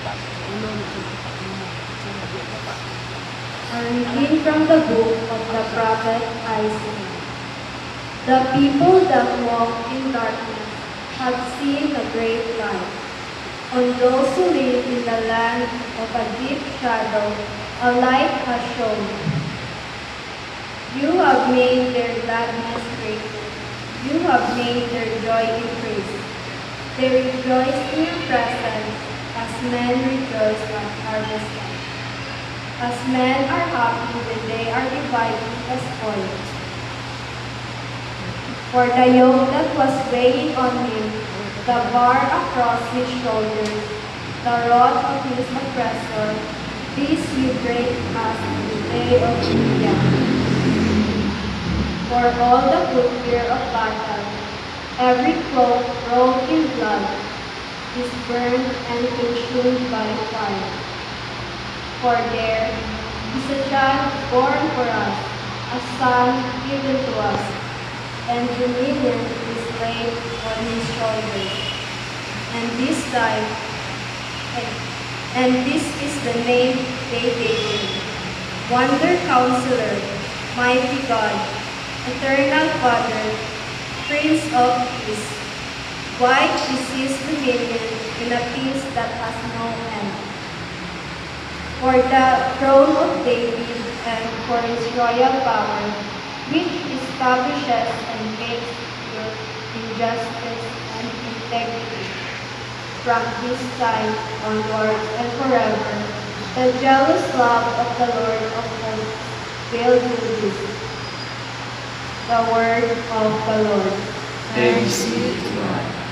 A reading from the book of the prophet Isaiah. The people that walk in darkness have seen a great light. On those who live in the land of a deep shadow, a light has shone. You have made their gladness great. You have made their joy increase. They rejoice in your presence as men rejoice at harvest time. As men are happy when they are dividing the spoil. For the yoke that was weighing on him, the bar across his shoulders, the rod of his oppressor, this you break as in the day of Midian. For all the footgear of battle, every cloak rolled in blood, is burned and consumed by fire. For there is a child born for us, a son given to us, and dominion is laid on his shoulders. And this is the name they gave him: Wonder Counselor, Mighty God, Eternal Father, Prince of Peace. Wide is his dominion in a peace that has no end. For the throne of David and for his royal power, which establishes and makes pure in justice and integrity. From this time onwards and forever, the jealous love of the Lord of hosts will do this. The word of the Lord. Thanks be to God.